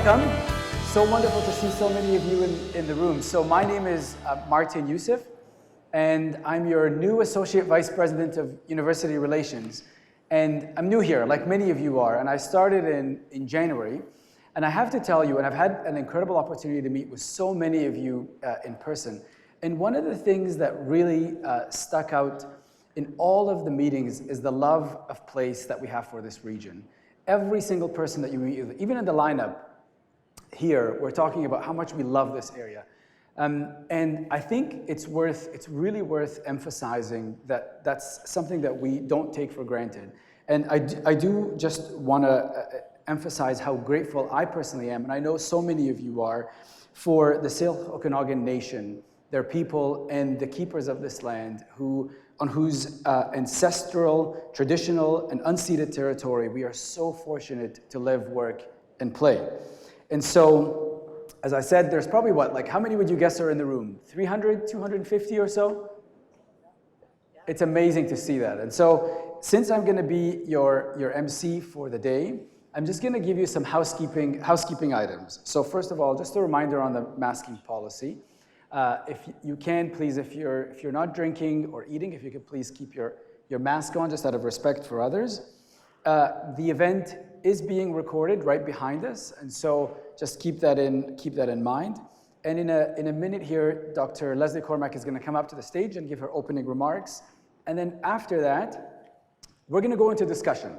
Welcome. So wonderful to see so many of you in the room. So my name is Martin Youssef, and I'm your new Associate Vice President of University Relations. And I'm new here, like many of you are, and I started in January. And I have to tell you, and I've had an incredible opportunity to meet with so many of you in person. And one of the things that really stuck out in all of the meetings is the love of place that we have for this region. Every single person that you meet with, even in the lineup here, we're talking about how much we love this area. And I think it's really worth emphasizing that that's something that we don't take for granted. And I do just want to emphasize how grateful I personally am, and I know so many of you are, for the Syilx Okanagan Nation, their people and the keepers of this land on whose ancestral, traditional, and unceded territory we are so fortunate to live, work, and play. And so, as I said, there's probably how many would you guess are in the room? 300, 250 or so? It's amazing to see that. And so, since I'm going to be your MC for the day, I'm just going to give you some housekeeping items. So first of all, just a reminder on the masking policy. If you can, please, if you're not drinking or eating, if you could please keep your mask on, just out of respect for others. The event is being recorded right behind us, and so just keep that in mind. And in a minute here, Dr. Lesley Cormack is going to come up to the stage and give her opening remarks. And then after that, we're going to go into discussion.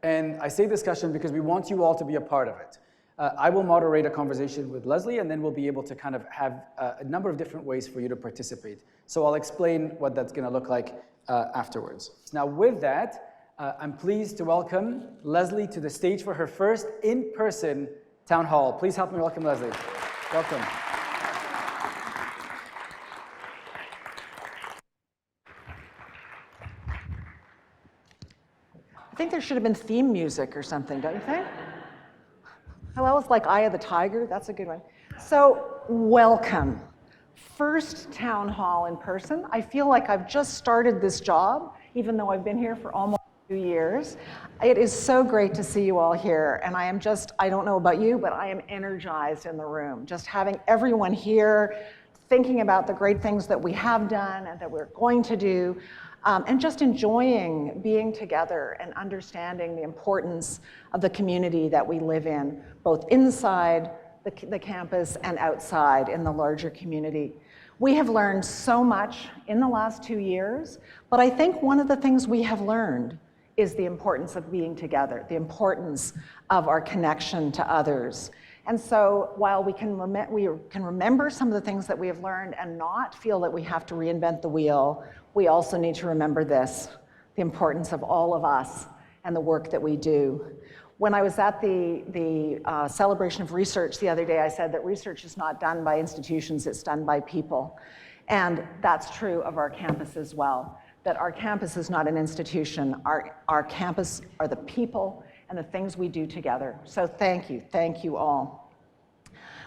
And I say discussion because we want you all to be a part of it. I will moderate a conversation with Lesley, and then we'll be able to kind of have a number of different ways for you to participate. So I'll explain what that's going to look like afterwards. Now with that, I'm pleased to welcome Lesley to the stage for her first in-person town hall. Please help me welcome Lesley. Welcome. I think there should have been theme music or something, don't you think? Hello, it's like Eye of the Tiger. That's a good one. So, welcome. First town hall in person. I feel like I've just started this job, even though I've been here for almost 2 years. It is so great to see you all here, and I don't know about you, but I am energized in the room. Just having everyone here, thinking about the great things that we have done and that we're going to do, and just enjoying being together and understanding the importance of the community that we live in, both inside the campus and outside in the larger community. We have learned so much in the last 2 years, but I think one of the things we have learned is the importance of being together, the importance of our connection to others. And so while we can remember some of the things that we have learned and not feel that we have to reinvent the wheel, we also need to remember this, the importance of all of us and the work that we do. When I was at the celebration of research the other day, I said that research is not done by institutions, it's done by people. And that's true of our campus as well, that our campus is not an institution. Our campus are the people and the things we do together. So thank you all.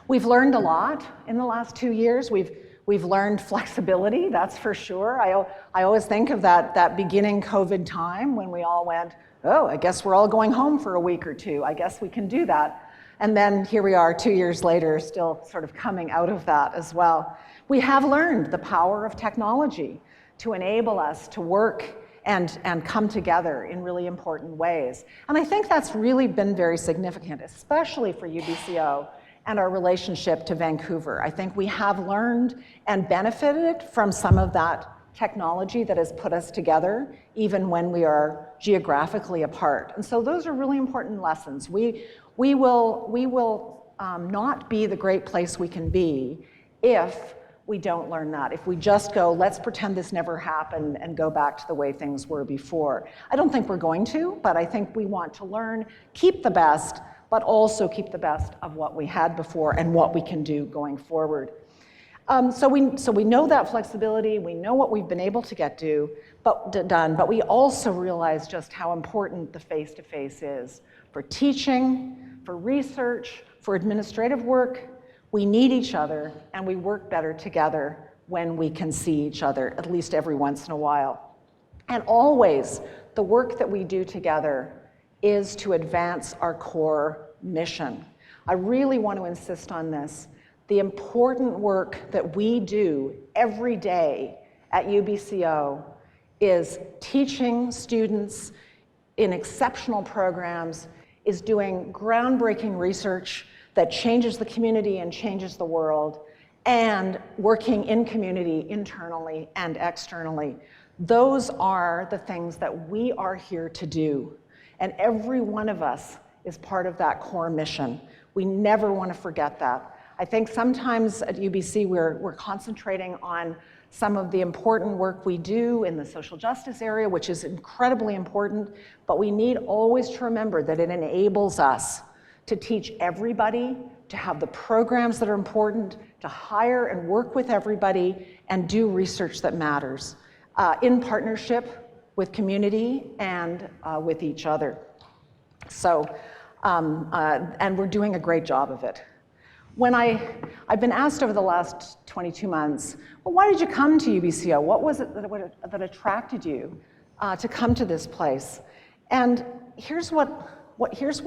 We've learned a lot in the last 2 years. We've learned flexibility, that's for sure. I always think of that beginning COVID time when we all went, oh, I guess we're all going home for a week or two. I guess we can do that. And then here we are 2 years later, still sort of coming out of that as well. We have learned the power of technology to enable us to work and come together in really important ways. And I think that's really been very significant, especially for UBCO and our relationship to Vancouver. I think we have learned and benefited from some of that technology that has put us together, even when we are geographically apart. And so those are really important lessons. We will not be the great place we can be if we don't learn that. If we just go, let's pretend this never happened and go back to the way things were before. I don't think we're going to, but I think we want to learn, keep the best, but also keep the best of what we had before and what we can do going forward. So we know that flexibility, we know what we've been able to get done, but we also realize just how important the face-to-face is for teaching, for research, for administrative work. We need each other, and we work better together when we can see each other, at least every once in a while. And always, the work that we do together is to advance our core mission. I really want to insist on this. The important work that we do every day at UBCO is teaching students in exceptional programs, is doing groundbreaking research that changes the community and changes the world, and working in community internally and externally. Those are the things that we are here to do. And every one of us is part of that core mission. We never want to forget that. I think sometimes at UBC we're concentrating on some of the important work we do in the social justice area, which is incredibly important, but we need always to remember that it enables us to teach everybody, to have the programs that are important, to hire and work with everybody, and do research that matters in partnership with community and with each other. So, and we're doing a great job of it. When I've been asked over the last 22 months, well, why did you come to UBCO? What was it that attracted you to come to this place? And here's what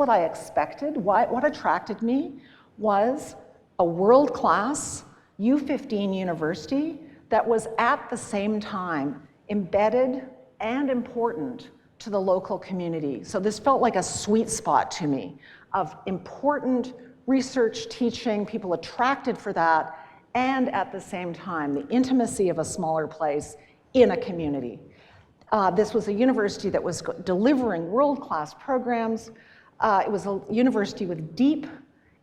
I expected. What attracted me was a world-class U15 university that was at the same time embedded and important to the local community. So this felt like a sweet spot to me of important research, teaching, people attracted for that, and at the same time, the intimacy of a smaller place in a community. This was a university that was delivering world-class programs. It was a university with deep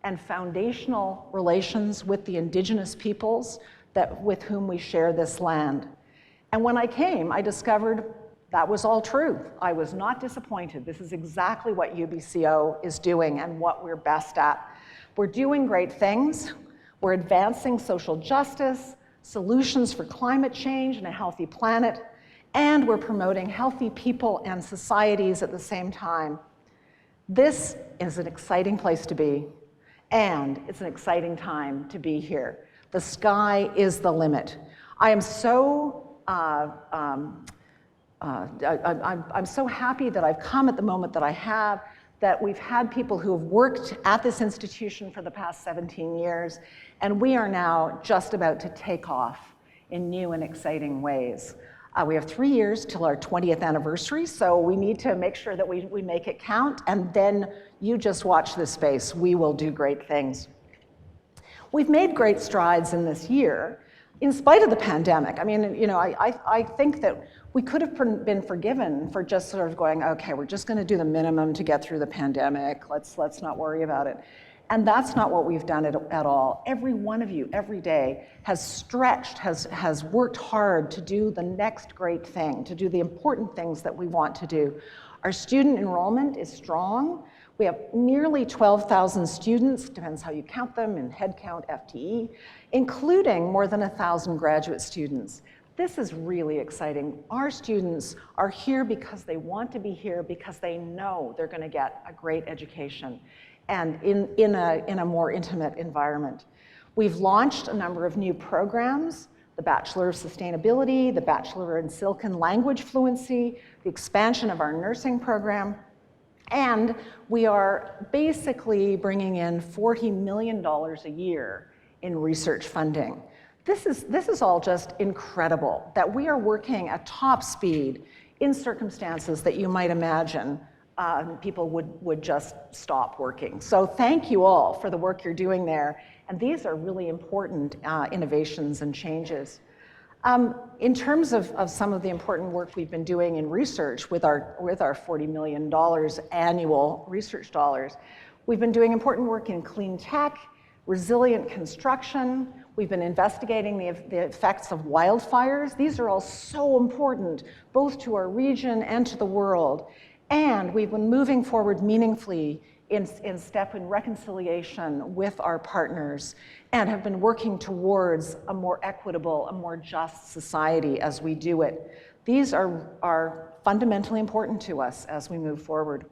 and foundational relations with the indigenous peoples with whom we share this land. And when I came, I discovered that was all true. I was not disappointed. This is exactly what UBCO is doing and what we're best at. We're doing great things. We're advancing social justice, solutions for climate change and a healthy planet, and we're promoting healthy people and societies at the same time. This is an exciting place to be, and it's an exciting time to be here. The sky is the limit. I'm so happy that I've come at the moment that I have, that we've had people who have worked at this institution for the past 17 years, and we are now just about to take off in new and exciting ways. We have 3 years till our 20th anniversary, so we need to make sure that we make it count, and then you just watch this space. We will do great things. We've made great strides in this year, in spite of the pandemic. I mean, you know, I think that we could have been forgiven for just sort of going, okay, we're just going to do the minimum to get through the pandemic. Let's not worry about it. And that's not what we've done at all. Every one of you, every day, has stretched, has worked hard to do the next great thing, to do the important things that we want to do. Our student enrollment is strong. We have nearly 12,000 students, depends how you count them, in head count, FTE, including more than 1,000 graduate students. This is really exciting. Our students are here because they want to be here, because they know they're going to get a great education and in a more intimate environment. We've launched a number of new programs, the Bachelor of Sustainability, the Bachelor in Silken Language Fluency, the expansion of our nursing program, and we are basically bringing in $40 million a year in research funding. This is all just incredible, that we are working at top speed in circumstances that you might imagine people would just stop working. So thank you all for the work you're doing there, and these are really important innovations and changes. In terms of some of the important work we've been doing in research with our $40 million annual research dollars, we've been doing important work in clean tech, resilient construction. We've been investigating the effects of wildfires. These are all so important, both to our region and to the world. And we've been moving forward meaningfully in step in reconciliation with our partners and have been working towards a more equitable, a more just society as we do it. These are fundamentally important to us as we move forward.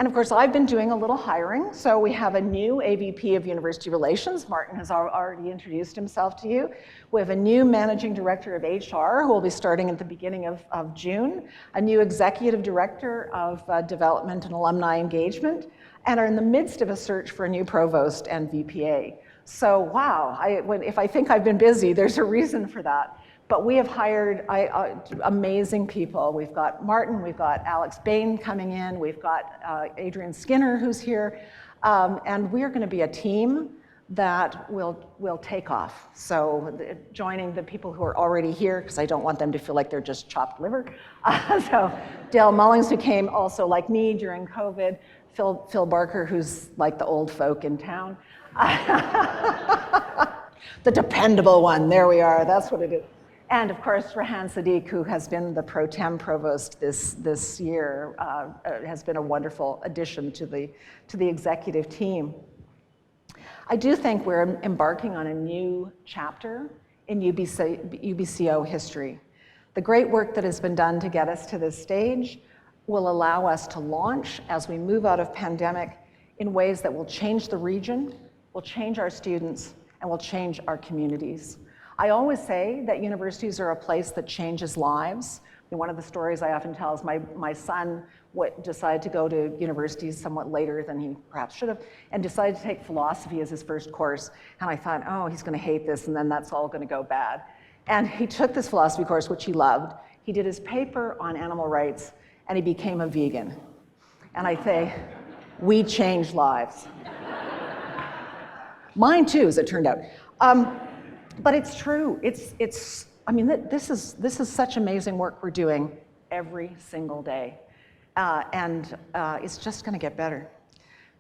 And of course, I've been doing a little hiring. So we have a new AVP of University Relations. Martin has already introduced himself to you. We have a new Managing Director of HR who will be starting at the beginning of June, a new Executive Director of Development and Alumni Engagement, and are in the midst of a search for a new Provost and VPA. So wow, if I think I've been busy, there's a reason for that. But we have hired amazing people. We've got Martin, we've got Alex Bain coming in, we've got Adrian Skinner who's here, and we are going to be a team that will take off. So joining the people who are already here, because I don't want them to feel like they're just chopped liver. So Dale Mullings, who came also like me during COVID, Phil Barker, who's like the old folk in town. The dependable one, there we are, that's what it is. And of course, Rehan Sadiq, who has been the pro tem provost this year, has been a wonderful addition to the executive team. I do think we're embarking on a new chapter in UBCO history. The great work that has been done to get us to this stage will allow us to launch as we move out of pandemic in ways that will change the region, will change our students, and will change our communities. I always say that universities are a place that changes lives. And one of the stories I often tell is my son decided to go to university somewhat later than he perhaps should have, and decided to take philosophy as his first course. And I thought, oh, he's going to hate this, and then that's all going to go bad. And he took this philosophy course, which he loved. He did his paper on animal rights, and he became a vegan. And I say, we change lives. Mine too, as it turned out. But it's true. I mean, this is such amazing work we're doing every single day, and it's just going to get better.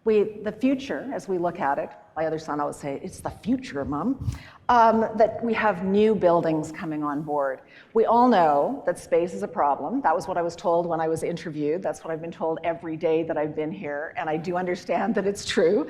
The future, as we look at it, my other son always say, "It's the future, Mom." That we have new buildings coming on board. We all know that space is a problem. That was what I was told when I was interviewed. That's what I've been told every day that I've been here, and I do understand that it's true.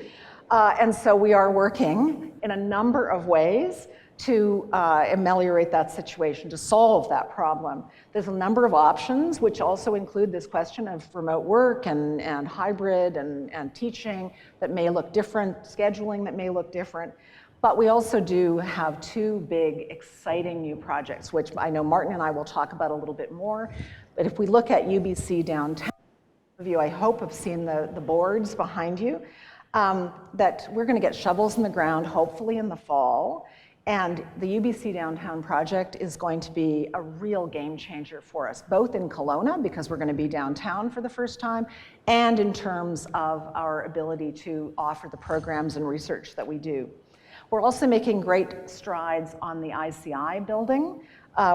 And so we are working in a number of ways to ameliorate that situation, to solve that problem. There's a number of options, which also include this question of remote work and hybrid and teaching that may look different, scheduling that may look different. But we also do have two big, exciting new projects, which I know Martin and I will talk about a little bit more. But if we look at UBC Downtown, some of you I hope have seen the boards behind you, that we're going to get shovels in the ground, hopefully in the fall. And the UBC Downtown Project is going to be a real game changer for us, both in Kelowna, because we're going to be downtown for the first time, and in terms of our ability to offer the programs and research that we do. We're also making great strides on the ICI building,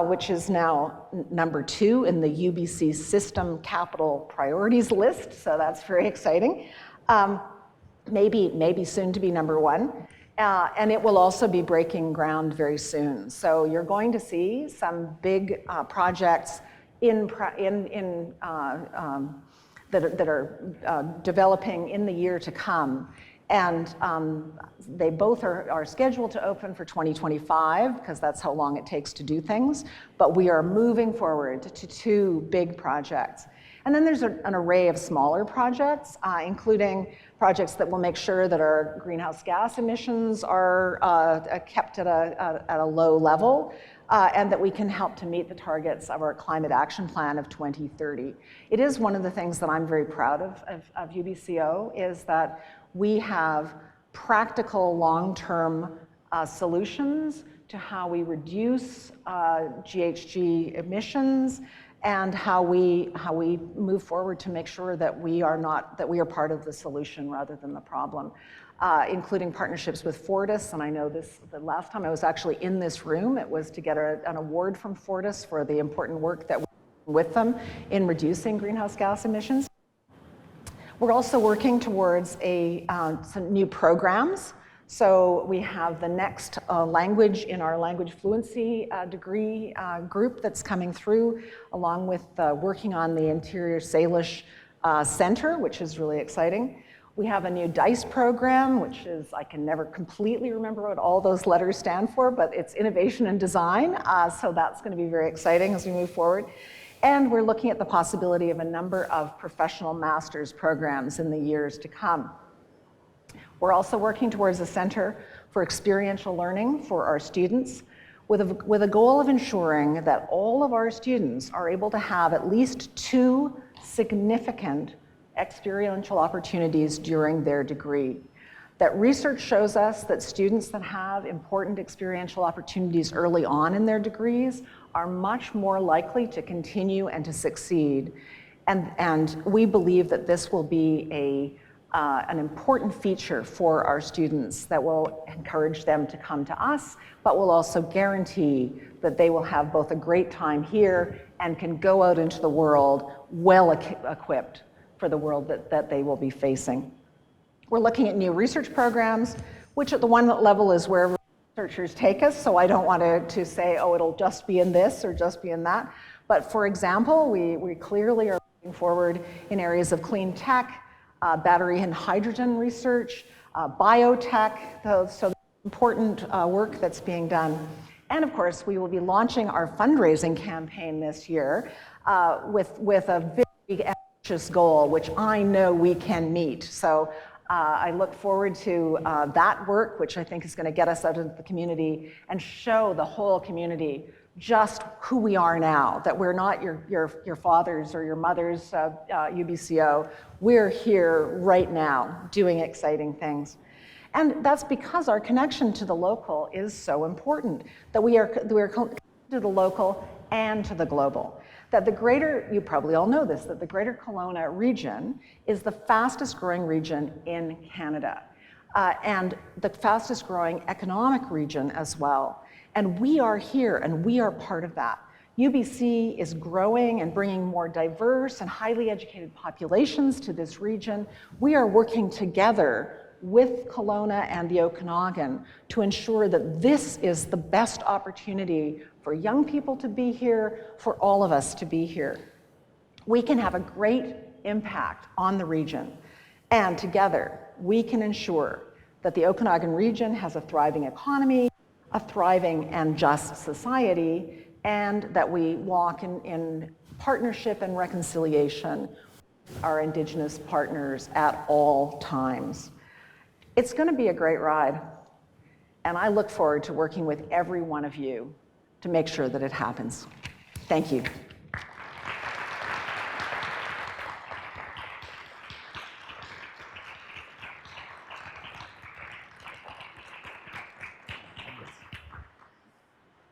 which is now number 2 in the UBC System Capital Priorities list, so that's very exciting. Maybe soon to be number 1. And it will also be breaking ground very soon. So you're going to see some big projects that are developing in the year to come. And they both are scheduled to open for 2025, because that's how long it takes to do things. But we are moving forward to 2 big projects. And then there's an array of smaller projects, including projects that will make sure that our greenhouse gas emissions are kept at a low level, and that we can help to meet the targets of our climate action plan of 2030. It is one of the things that I'm very proud of UBCO, is that we have practical long-term solutions to how we reduce GHG emissions, and how we move forward to make sure that we are part of the solution rather than the problem, including partnerships with Fortis. And I know the last time I was actually in this room, it was to get an award from Fortis for the important work that we do with them in reducing greenhouse gas emissions. We're also working towards some new programs. So we have the next language in our language fluency degree group that's coming through, along with working on the Interior Salish Center, which is really exciting. We have a new DICE program, which is, I can never completely remember what all those letters stand for, but it's Innovation and Design. So that's going to be very exciting as we move forward. And we're looking at the possibility of a number of professional master's programs in the years to come. We're also working towards a center for experiential learning for our students with a goal of ensuring that all of our students are able to have at least 2 significant experiential opportunities during their degree. That research shows us that students that have important experiential opportunities early on in their degrees are much more likely to continue and to succeed. And we believe that this will be an important feature for our students that will encourage them to come to us, but will also guarantee that they will have both a great time here and can go out into the world well equipped for the world that they will be facing. We're looking at new research programs, which at the one level is where researchers take us, so I don't want to say, oh, it'll just be in this or just be in that. But for example, we clearly are moving forward in areas of clean tech, battery and hydrogen research, biotech, so important work that's being done. And of course, we will be launching our fundraising campaign this year with a very ambitious goal, which I know we can meet. So I look forward to that work, which I think is going to get us out into the community and show the whole community just who we are now, that we're not your father's or your mother's UBCO. We're here right now doing exciting things. And that's because our connection to the local is so important, that we're connected to the local and to the global. That the greater, you probably all know this, that the Greater Kelowna region is the fastest growing region in Canada, and the fastest growing economic region as well. And we are here and we are part of that. UBC is growing and bringing more diverse and highly educated populations to this region. We are working together with Kelowna and the Okanagan to ensure that this is the best opportunity for young people to be here, for all of us to be here. We can have a great impact on the region, and together we can ensure that the Okanagan region has a thriving economy, a thriving and just society, and that we walk in partnership and reconciliation with our Indigenous partners at all times. It's going to be a great ride, and I look forward to working with every one of you to make sure that it happens. Thank you.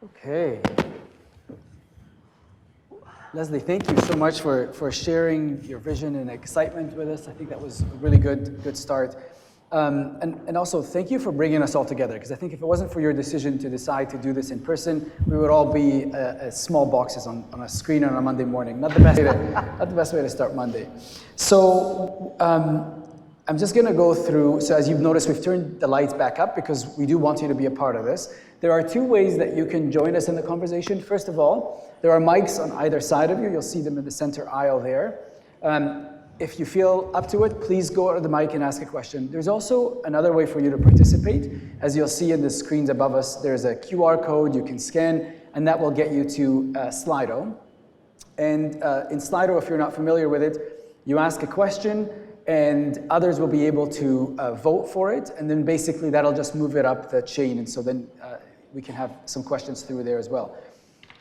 Okay. Lesley, thank you so much for sharing your vision and excitement with us. I think that was a really good start. And also, thank you for bringing us all together, because I think if it wasn't for your decision to decide to do this in person, we would all be small boxes on a screen on a Monday morning. Not the best way to start Monday. So I'm just going to go through, so as you've noticed, we've turned the lights back up because we do want you to be a part of this. There are 2 ways that you can join us in the conversation. First of all, there are mics on either side of you. You'll see them in the center aisle there. If you feel up to it, please go to the mic and ask a question. There's also another way for you to participate. As you'll see in the screens above us, there's a QR code you can scan, and that will get you to Slido. And in Slido, if you're not familiar with it, you ask a question, and others will be able to vote for it, and then basically that'll just move it up the chain, and so then we can have some questions through there as well.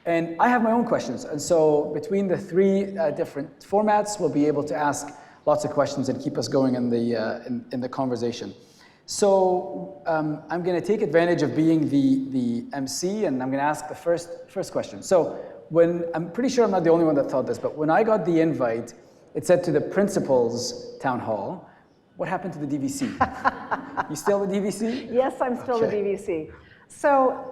And I have my own questions, and so between the 3 different formats, we'll be able to ask lots of questions and keep us going in the conversation. So I'm going to take advantage of being the MC, and I'm going to ask the first question. So I'm pretty sure I'm not the only one that thought this, but when I got the invite, it said to the principal's town hall. What happened to the DVC? You still the DVC? Yes, I'm still the DVC. So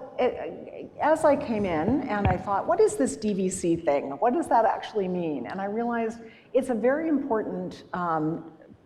as I came in and I thought, what is this DVC thing? What does that actually mean? And I realized it's a very important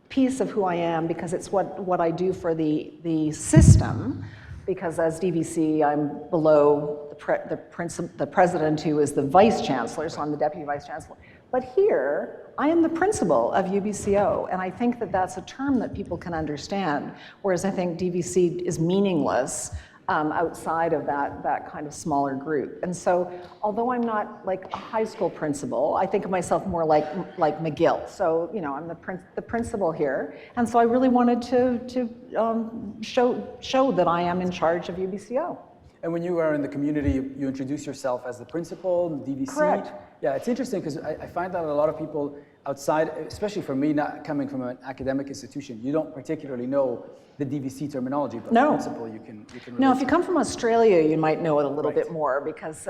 piece of who I am, because it's what I do for the system. Because as DVC, I'm below the president, who is the vice-chancellor, so I'm the deputy vice-chancellor. But here, I am the principal of UBCO, and I think that that's a term that people can understand, whereas I think DVC is meaningless outside of that kind of smaller group. And so, although I'm not like a high school principal, I think of myself more like McGill. So, you know, I'm the principal here. And so I really wanted to show that I am in charge of UBCO. And when you are in the community, you introduce yourself as the principal, the DVC. Correct. Yeah, it's interesting because I find that a lot of people outside, especially for me, not coming from an academic institution, you don't particularly know the DVC terminology, but No. principal you can No, if relate you to. come from Australia, you might know it a little Right. bit more because,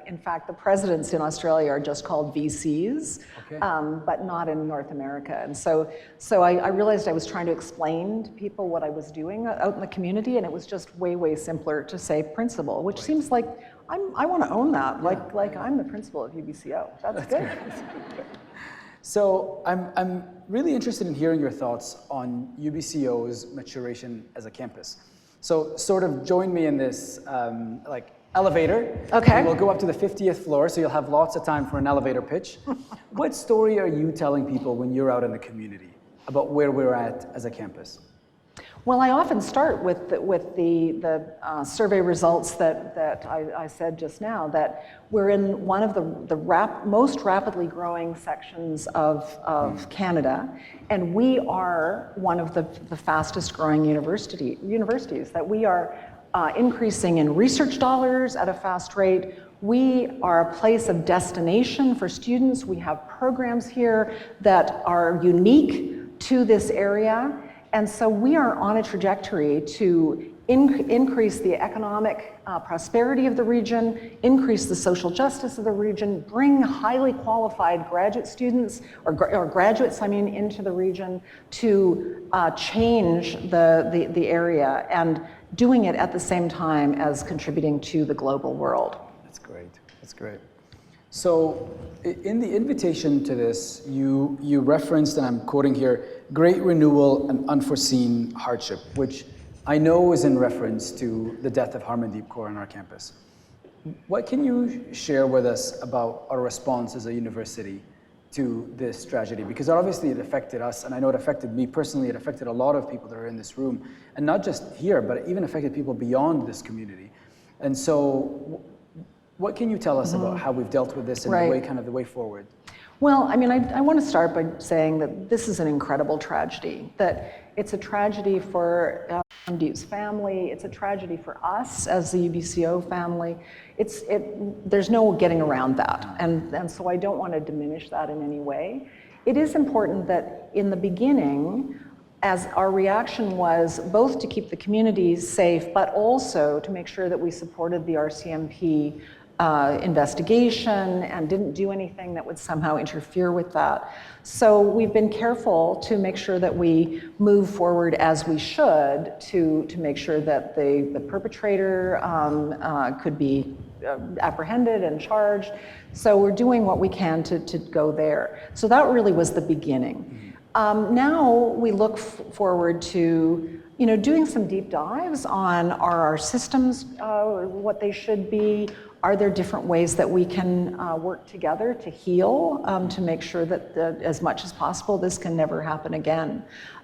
in fact, the presidents in Australia are just called VCs, Okay. but not in North America. And so I realized I was trying to explain to people what I was doing out in the community, and it was just way, way simpler to say principal, which seems like I want to own that, like I'm the principal of UBCO. That's good. So I'm really interested in hearing your thoughts on UBCO's maturation as a campus. So sort of join me in this like elevator. Okay. And we'll go up to the 50th floor, so you'll have lots of time for an elevator pitch. What story are you telling people when you're out in the community about where we're at as a campus? Well, I often start with the survey results that I said just now, that we're in one of the most rapidly growing sections of Canada, and we are one of the fastest growing universities, that we are increasing in research dollars at a fast rate. We are a place of destination for students. We have programs here that are unique to this area. And so we are on a trajectory to increase the economic prosperity of the region, increase the social justice of the region, bring highly qualified graduate students, or graduates, into the region to change the area, and doing it at the same time as contributing to the global world. That's great. That's great. So in the invitation to this, you referenced, and I'm quoting here, great renewal and unforeseen hardship, which I know is in reference to the death of Harmandeep Kaur on our campus. What can you share with us about our response as a university to this tragedy? Because obviously it affected us, and I know it affected me personally, it affected a lot of people that are in this room, and not just here, but it even affected people beyond this community. And so what can you tell us about how we've dealt with this and the way forward? Well, I want to start by saying that this is an incredible tragedy, that it's a tragedy for Harmandeep's family, it's a tragedy for us as the UBCO family. There's no getting around that, and so I don't want to diminish that in any way. It is important that in the beginning, as our reaction was both to keep the communities safe, but also to make sure that we supported the RCMP investigation and didn't do anything that would somehow interfere with that. So we've been careful to make sure that we move forward as we should to make sure that the perpetrator could be apprehended and charged. So we're doing what we can to go there. So that really was the beginning. Now we look forward to doing some deep dives on our systems, what they should be. Are there different ways that we can work together to heal, to make sure that as much as possible this can never happen again?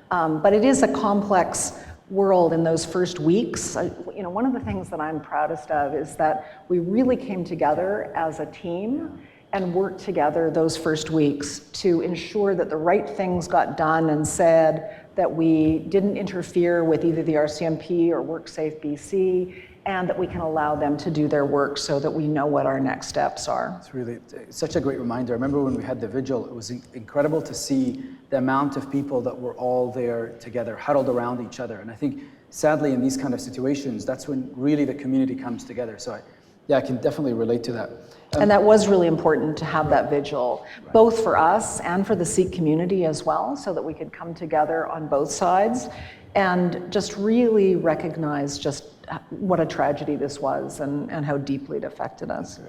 But it is a complex world in those first weeks. One of the things that I'm proudest of is that we really came together as a team and worked together those first weeks to ensure that the right things got done and said, that we didn't interfere with either the RCMP or WorkSafe BC, and that we can allow them to do their work so that we know what our next steps are. It's really such a great reminder. I remember when we had the vigil, it was incredible to see the amount of people that were all there together, huddled around each other. And I think, sadly, in these kind of situations, that's when really the community comes together. So I can definitely relate to that. And that was really important to have that vigil, both for us and for the Sikh community as well, so that we could come together on both sides and just really recognize just what a tragedy this was and how deeply it affected us.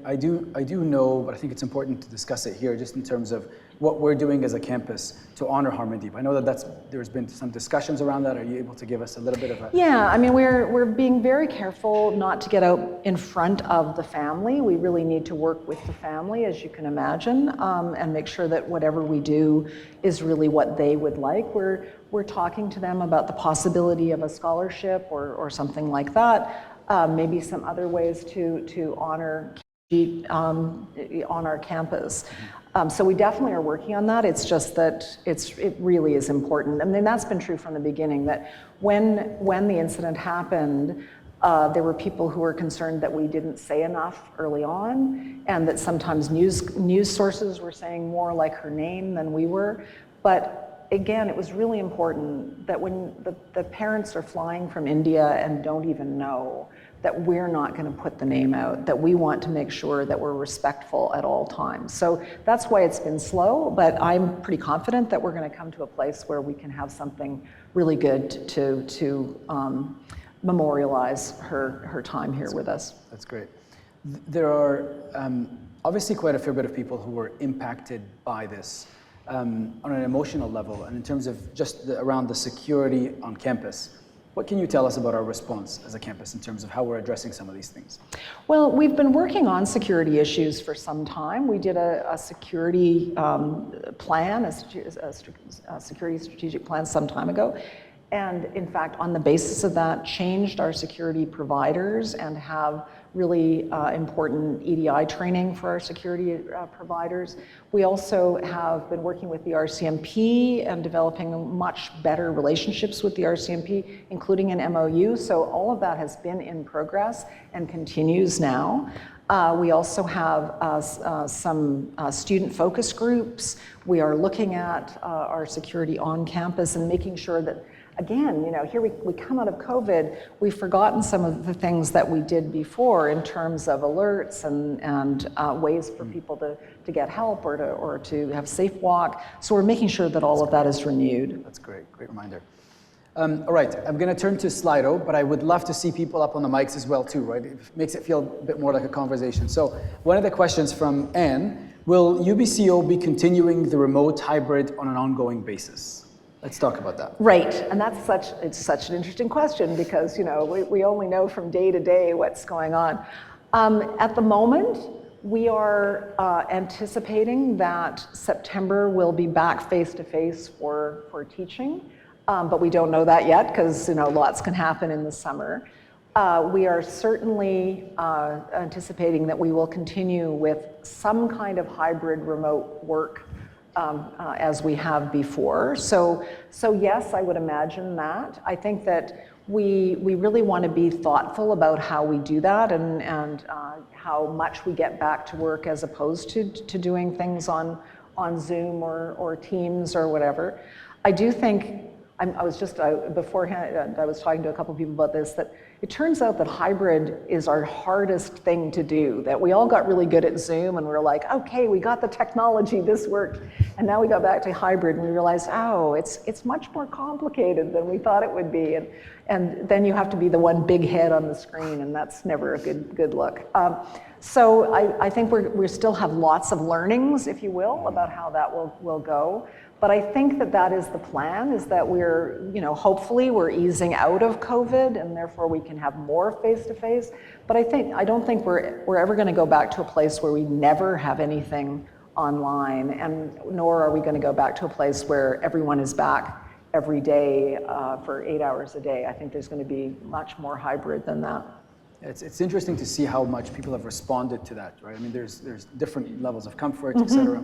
I do know, but I think it's important to discuss it here, just in terms of what we're doing as a campus to honor Harmondeep? I know that there's been some discussions around that. Are you able to give us a little bit of a... Yeah, I mean, we're being very careful not to get out in front of the family. We really need to work with the family, as you can imagine, and make sure that whatever we do is really what they would like. We're talking to them about the possibility of a scholarship or something like that. Maybe some other ways to honor on our campus. So we definitely are working on that. It's just that it really is important. I mean, that's been true from the beginning, that when the incident happened, there were people who were concerned that we didn't say enough early on, and that sometimes news sources were saying more like her name than we were. But again, it was really important that when the parents are flying from India and don't even know, that we're not going to put the name out, that we want to make sure that we're respectful at all times. So that's why it's been slow, but I'm pretty confident that we're going to come to a place where we can have something really good to memorialize her time here with us. That's great. There are obviously quite a fair bit of people who were impacted by this on an emotional level, and in terms of just around the security on campus. What can you tell us about our response as a campus in terms of how we're addressing some of these things? Well, we've been working on security issues for some time. We did a security plan, a security strategic plan some time ago. And in fact, on the basis of that, changed our security providers and have really important EDI training for our security providers. We also have been working with the RCMP and developing much better relationships with the RCMP, including an MOU. So all of that has been in progress and continues now. We also have some student focus groups. We are looking at our security on campus and making sure that, again, here we come out of COVID, we've forgotten some of the things that we did before in terms of alerts and ways for people to get help or to have safe walk. So we're making sure that all of that is renewed. That's great reminder. All right, I'm going to turn to Slido, but I would love to see people up on the mics as well too, right? It makes it feel a bit more like a conversation. So one of the questions from Anne, will UBCO be continuing the remote hybrid on an ongoing basis? Let's talk about that. Right, and it's such an interesting question because we only know from day to day what's going on. At the moment, we are anticipating that September will be back face-to-face for teaching, but we don't know that yet because lots can happen in the summer. We are certainly anticipating that we will continue with some kind of hybrid remote work as we have before. So yes, I would imagine that. I think that we really want to be thoughtful about how we do that and how much we get back to work as opposed to doing things on Zoom or Teams or whatever. I do think, beforehand, I was talking to a couple of people about this, that it turns out that hybrid is our hardest thing to do, that we all got really good at Zoom and we're like, okay, we got the technology, this worked. And now we got back to hybrid and we realized, oh, it's much more complicated than we thought it would be. And then you have to be the one big head on the screen, and that's never a good look. So I think we still have lots of learnings, if you will, about how that will go. But I think that is the plan, is that we're, hopefully we're easing out of COVID and therefore we can have more face-to-face. But I don't think we're ever going to go back to a place where we never have anything online, and nor are we going to go back to a place where everyone is back every day for 8 hours a day. I think there's going to be much more hybrid than that. It's interesting to see how much people have responded to that, right? I mean, there's different levels of comfort, et cetera.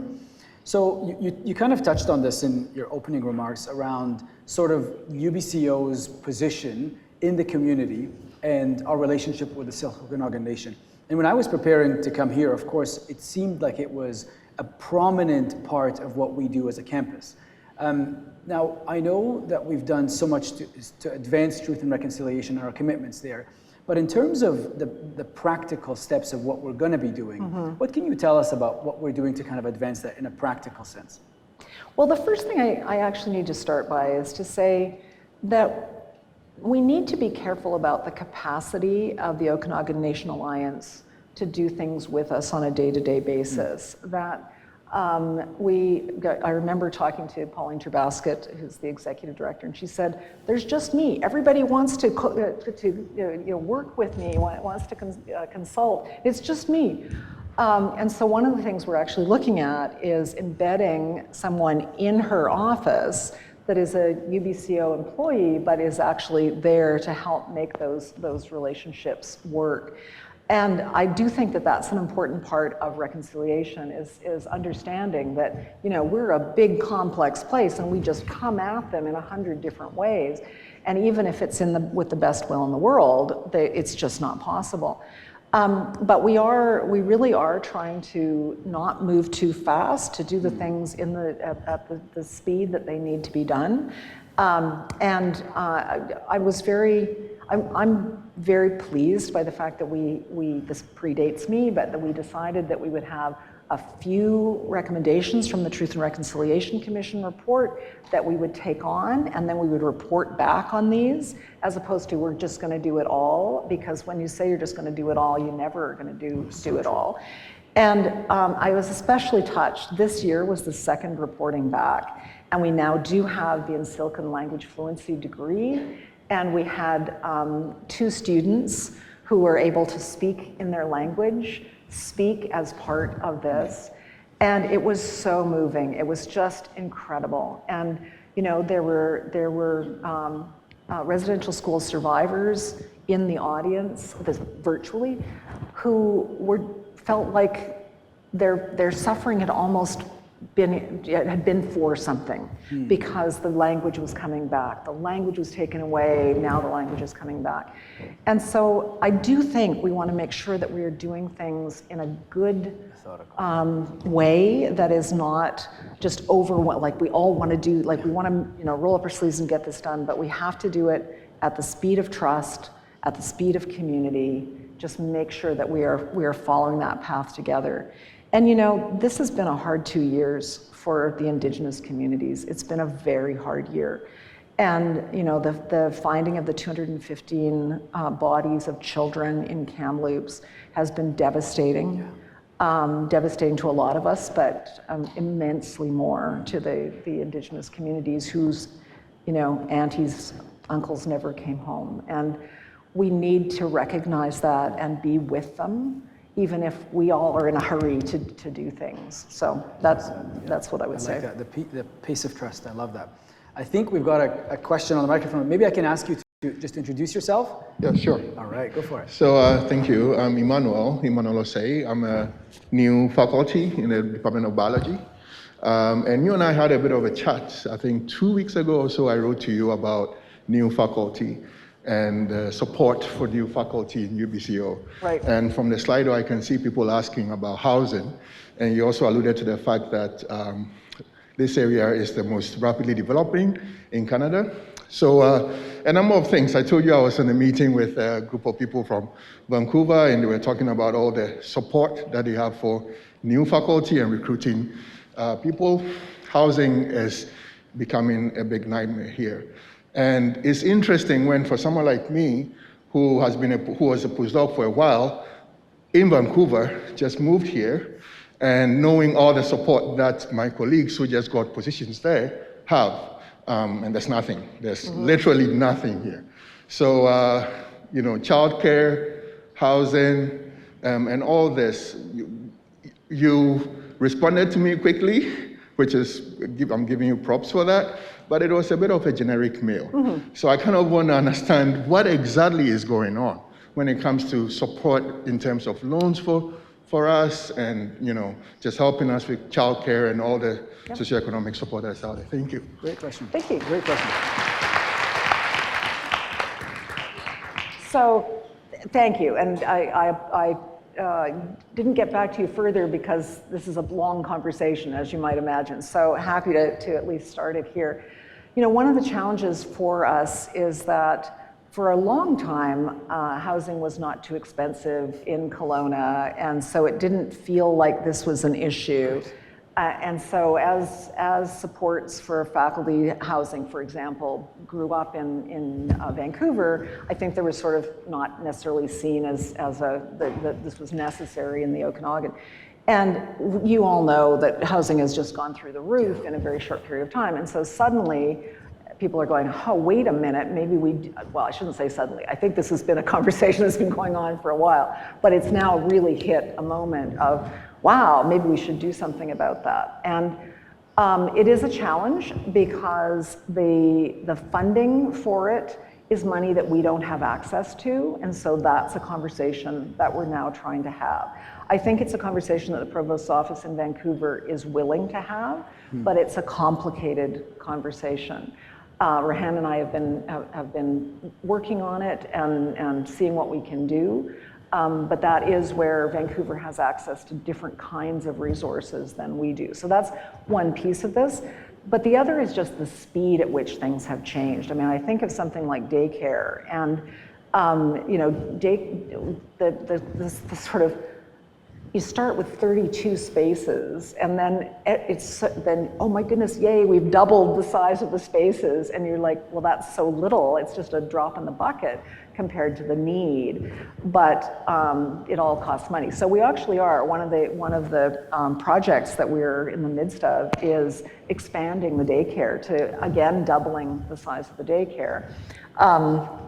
So you kind of touched on this in your opening remarks around sort of UBCO's position in the community and our relationship with the Silk Okanagan Nation. And when I was preparing to come here, of course, it seemed like it was a prominent part of what we do as a campus. Now, I know that we've done so much to advance truth and reconciliation and our commitments there. But in terms of the practical steps of what we're going to be doing, what can you tell us about what we're doing to kind of advance that in a practical sense? Well, the first thing I actually need to start by is to say that we need to be careful about the capacity of the Okanagan Nation Alliance to do things with us on a day-to-day basis. That I remember talking to Pauline Terbasket, who's the executive director, and she said, "There's just me. Everybody wants to work with me, wants to consult. It's just me." And so one of the things we're actually looking at is embedding someone in her office that is a UBCO employee, but is actually there to help make those relationships work. And I do think that that's an important part of reconciliation is understanding that, we're a big complex place and we just come at them in 100 different ways. And even if it's with the best will in the world, it's just not possible. But we really are trying to not move too fast, to do the things at the speed that they need to be done. I'm very pleased by the fact that this predates me, but that we decided that we would have a few recommendations from the Truth and Reconciliation Commission report that we would take on, and then we would report back on these, as opposed to we're just going to do it all, because when you say you're just going to do it all, you never are going to do it all. And I was especially touched. This year was the second reporting back, and we now do have the Ensilkan language fluency degree, and we had 2 students who were able to speak in their language, speak as part of this. And it was so moving. It was just incredible. And there were residential school survivors in the audience, virtually, who felt like their suffering had almost been for something, because the language was coming back. The language was taken away, now the language is coming back. And so I do think we want to make sure that we are doing things in a good way that is not just like we all want to do, like we want to roll up our sleeves and get this done, but we have to do it at the speed of trust, at the speed of community, just make sure that we are following that path together. And this has been a hard 2 years for the Indigenous communities. It's been a very hard year. And the finding of the 215 bodies of children in Kamloops has been devastating. Devastating to a lot of us, but immensely more to the Indigenous communities whose aunties, uncles never came home. And we need to recognize that and be with them, even if we all are in a hurry to do things. So that's what I would say. I like that, the pace of trust, I love that. I think we've got a question on the microphone. Maybe I can ask you to just introduce yourself. Yeah, sure. All right, go for it. So thank you. I'm Emmanuel Osei. I'm a new faculty in the Department of Biology. And you and I had a bit of a chat. I think 2 weeks ago or so, I wrote to you about new faculty and support for new faculty in UBCO. Right. And from the Slido, I can see people asking about housing. And you also alluded to the fact that this area is the most rapidly developing in Canada. So a number of things. I told you I was in a meeting with a group of people from Vancouver, and they were talking about all the support that they have for new faculty and recruiting people. Housing is becoming a big nightmare here. And it's interesting when, for someone like me, who was a postdoc for a while in Vancouver, just moved here, and knowing all the support that my colleagues who just got positions there have, and there's nothing. There's literally nothing here. So, childcare, housing, and all this. You responded to me quickly, which is, I'm giving you props for that, but it was a bit of a generic mail. So I kind of want to understand what exactly is going on when it comes to support in terms of loans for us, and just helping us with childcare and all the socioeconomic support that's out there. Thank you. Great question. Thank you. Great question. So, thank you. And I didn't get back to you further because this is a long conversation, as you might imagine. So happy to at least start it here. One of the challenges for us is that for a long time, housing was not too expensive in Kelowna, and so it didn't feel like this was an issue. And so as supports for faculty housing, for example, grew up in Vancouver, I think there was sort of not necessarily seen as that this was necessary in the Okanagan. And you all know that housing has just gone through the roof in a very short period of time. And so suddenly, people are going, oh, wait a minute, maybe well, I shouldn't say suddenly. I think this has been a conversation that's been going on for a while, but it's now really hit a moment of, wow, maybe we should do something about that. And it is a challenge because the funding for it is money that we don't have access to, and so that's a conversation that we're now trying to have. I think it's a conversation that the Provost's office in Vancouver is willing to have, but it's a complicated conversation. Rehan and I have been working on it and seeing what we can do, but that is where Vancouver has access to different kinds of resources than we do. So that's one piece of this. But the other is just the speed at which things have changed. I mean, I think of something like daycare, and you know, the sort of, you start with 32 spaces, and then oh my goodness, yay, we've doubled the size of the spaces, and you're like, well, that's so little. It's just a drop in the bucket compared to the need, but it all costs money. So we actually are, one of the projects that we're in the midst of is expanding the daycare to, again, doubling the size of the daycare.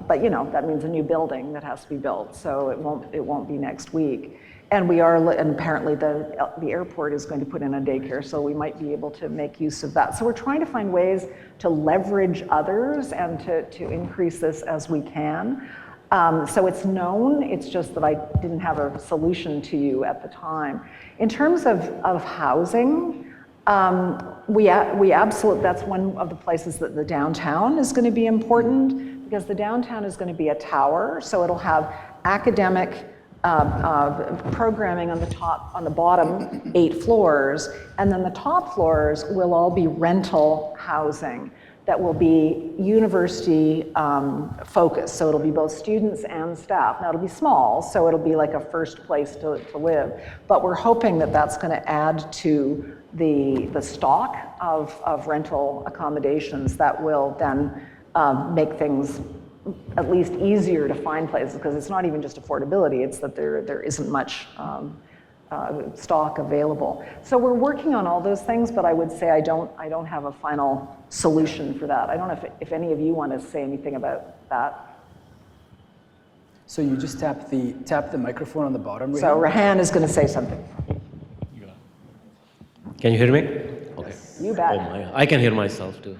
But you know, that means a new building that has to be built, so it won't be next week. And and apparently the airport is going to put in a daycare, so we might be able to make use of that. So we're trying to find ways to leverage others and to increase this as we can. So it's known, it's just that I didn't have a solution to you at the time. In terms of housing, we absolutely, that's one of the places that the downtown is going to be important, because the downtown is going to be a tower, so it'll have academic programming on the bottom 8 floors, and then the top floors will all be rental housing that will be university focused. So it'll be both students and staff. Now it'll be small, so it'll be like a first place to live. But we're hoping that that's going to add to the stock of rental accommodations that will then make things at least easier to find places, because it's not even just affordability, it's that there isn't much stock available. So we're working on all those things, but I would say I don't have a final solution for that. I don't know if any of you want to say anything about that. So you just tap the microphone on the bottom. So Rehan is going to say something. Can you hear me? Okay. You bet. Oh my, I can hear myself too.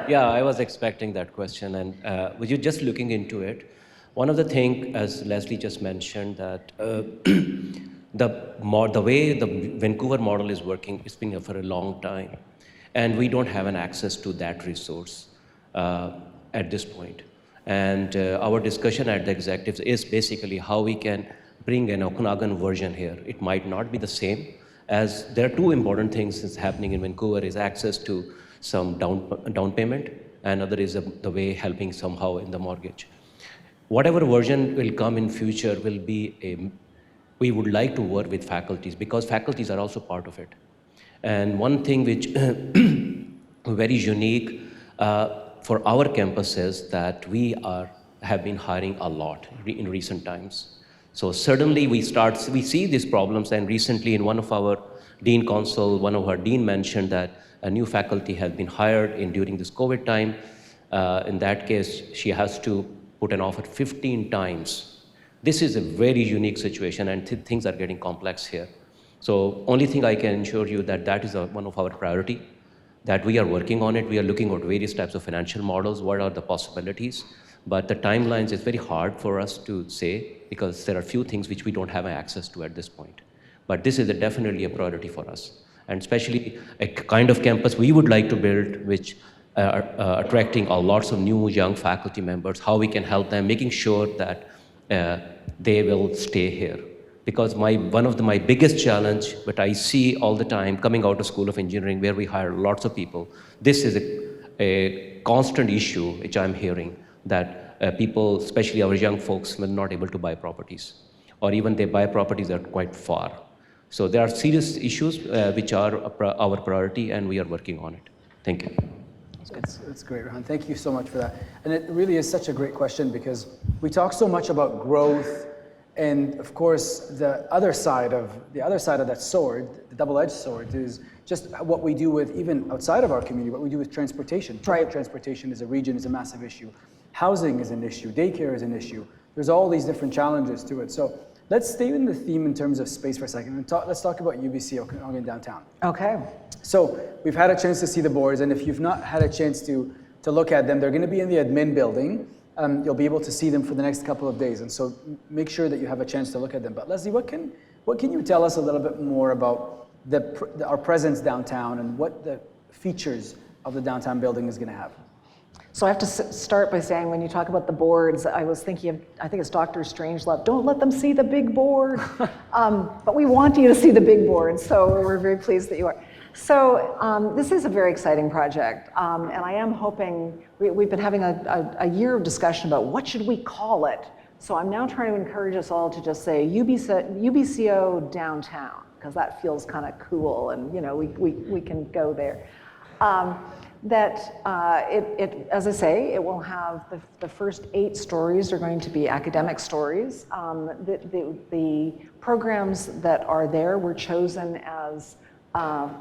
Yeah, I was expecting that question, and with you just looking into it, one of the things, as Lesley just mentioned, that the way the Vancouver model is working, it's been here for a long time, and we don't have an access to that resource at this point. And our discussion at the executives is basically how we can bring an Okanagan version here. It might not be the same, as there are 2 important things that's happening in Vancouver, is access to some down payment, and other is the way helping somehow in the mortgage. Whatever version will come in future will be we would like to work with faculties, because faculties are also part of it. And one thing which very unique for our campus is that we have been hiring a lot in recent times. So certainly we see these problems, and recently in one of our dean council, one of our dean mentioned that a new faculty has been hired during this COVID time. In that case, she has to put an offer 15 times. This is a very unique situation, and things are getting complex here. So only thing I can assure you that is one of our priority, that we are working on it. We are looking at various types of financial models, what are the possibilities. But the timelines is very hard for us to say, because there are few things which we don't have access to at this point. But this is definitely a priority for us. And especially a kind of campus we would like to build, which are attracting lots of new young faculty members, how we can help them, making sure that they will stay here. Because one of my biggest challenge, what I see all the time coming out of School of Engineering, where we hire lots of people, this is a constant issue which I'm hearing, that people, especially our young folks, were not able to buy properties, or even they buy properties that are quite far. So there are serious issues which are our priority, and we are working on it. Thank you. That's great, Rehan. Thank you so much for that. And it really is such a great question, because we talk so much about growth And of course, the other side of that sword, the double-edged sword, is just what we do with, even outside of our community, what we do with transportation. Public transportation as a region is a massive issue. Housing is an issue. Daycare is an issue. There's all these different challenges to it. So let's stay in the theme in terms of space for a second. And let's talk about UBC Okanagan Downtown. Okay. So we've had a chance to see the boards, and if you've not had a chance to look at them, they're going to be in the admin building. You'll be able to see them for the next couple of days, and so make sure that you have a chance to look at them. But Lesley, what can you tell us a little bit more about our presence downtown and what the features of the downtown building is going to have? So I have to start by saying, when you talk about the boards, I was thinking of, I think it's Dr. Strangelove, don't let them see the big board. But we want you to see the big board, so we're very pleased that you are. So this is a very exciting project, and I am hoping, we've been having a year of discussion about what should we call it. So I'm now trying to encourage us all to just say UBCO Downtown, because that feels kind of cool, and we can go there. As I say, it will have the first 8 stories are going to be academic stories. The programs that are there were chosen as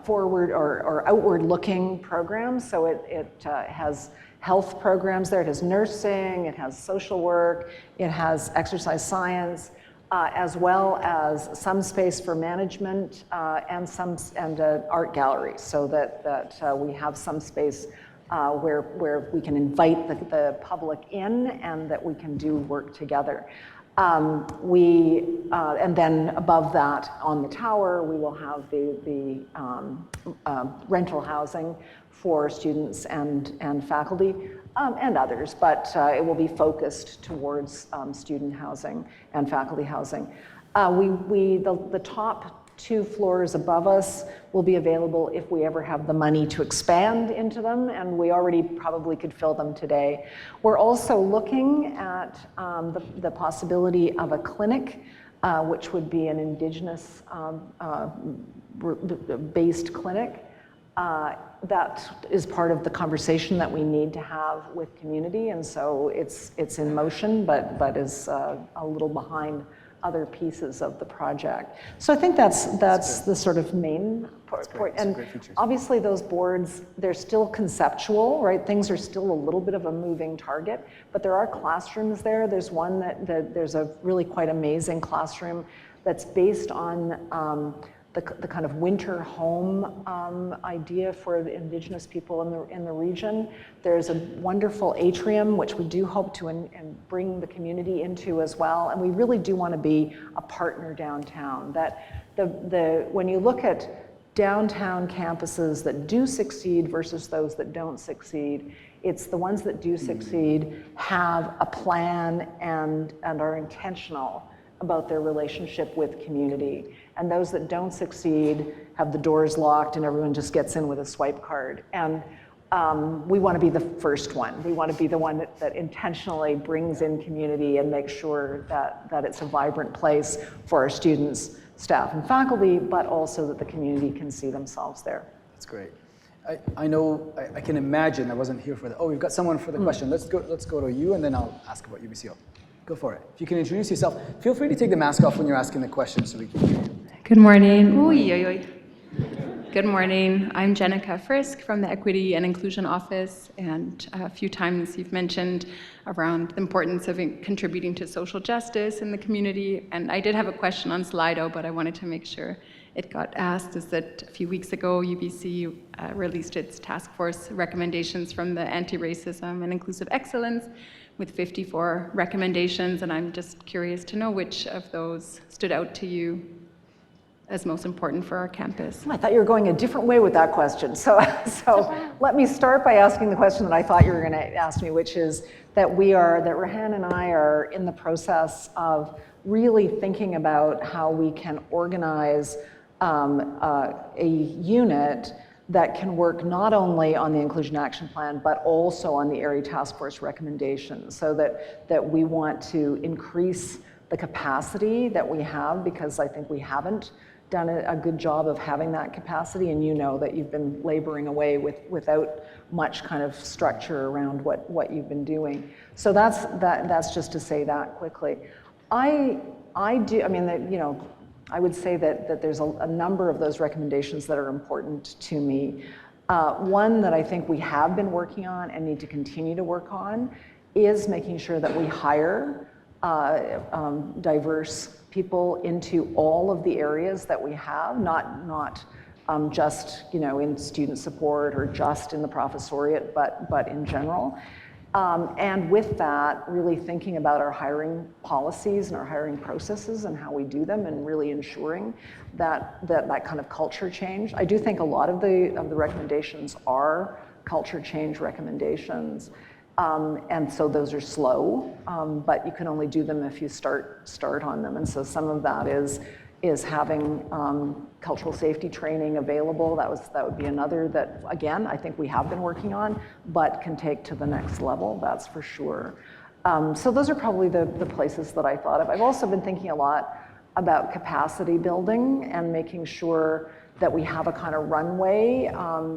forward or outward-looking programs. So it has health programs there, it has nursing, it has social work, it has exercise science, as well as some space for management and art gallery, so that we have some space where we can invite the public in and that we can do work together. And then above that, on the tower, we will have the rental housing for students and faculty and others, but it will be focused towards student housing and faculty housing. The top 2 floors above us will be available if we ever have the money to expand into them, and we already probably could fill them today. We're also looking at the possibility of a clinic, which would be an Indigenous based clinic. That is part of the conversation that we need to have with community, and so it's in motion, but is a little behind other pieces of the project. So I think that's the sort of main part. And obviously those boards, they're still conceptual, right? Things are still a little bit of a moving target, but there are classrooms there. There's one there's a really quite amazing classroom that's based on the kind of winter home idea for the Indigenous people in the region. There's a wonderful atrium, which we do hope to bring the community into as well. And we really do want to be a partner downtown. That when you look at downtown campuses that do succeed versus those that don't succeed, it's the ones that do succeed have a plan and are intentional about their relationship with community. And those that don't succeed have the doors locked and everyone just gets in with a swipe card. And we want to be the first one. We want to be the one that intentionally brings in community and makes sure that it's a vibrant place for our students, staff, and faculty, but also that the community can see themselves there. That's great. I know, I can imagine, I wasn't here for the, we've got someone for the question. Let's go to you, and then I'll ask about UBCO. Go for it. If you can introduce yourself. Feel free to take the mask off when you're asking the question so we can hear you. Good morning. Good morning. I'm Jenica Frisk from the Equity and Inclusion Office, and a few times you've mentioned around the importance of contributing to social justice in the community, and I did have a question on Slido, but I wanted to make sure it got asked, is that a few weeks ago UBC released its task force recommendations from the Anti-Racism and Inclusive Excellence with 54 recommendations, and I'm just curious to know which of those stood out to you as most important for our campus. I thought you were going a different way with that question. So let me start by asking the question that I thought you were going to ask me, which is that Rehan and I are in the process of really thinking about how we can organize a unit that can work not only on the Inclusion Action Plan, but also on the Area Task Force recommendations, so that we want to increase the capacity that we have, because I think we haven't done a good job of having that capacity, and you know that you've been laboring away without much kind of structure around what you've been doing. So that's just to say that quickly. I mean, I would say that there's a number of those recommendations that are important to me. One that I think we have been working on and need to continue to work on is making sure that we hire diverse people into all of the areas that we have, not just in student support or just in the professoriate, but in general. And with that, really thinking about our hiring policies and our hiring processes and how we do them, and really ensuring that kind of culture change. I do think a lot of the recommendations are culture change recommendations, and so those are slow, but you can only do them if you start on them. And so some of that is having cultural safety training available. That would be another that, again, I think we have been working on, but can take to the next level, that's for sure. So those are probably the places that I thought of. I've also been thinking a lot about capacity building and making sure that we have a kind of runway,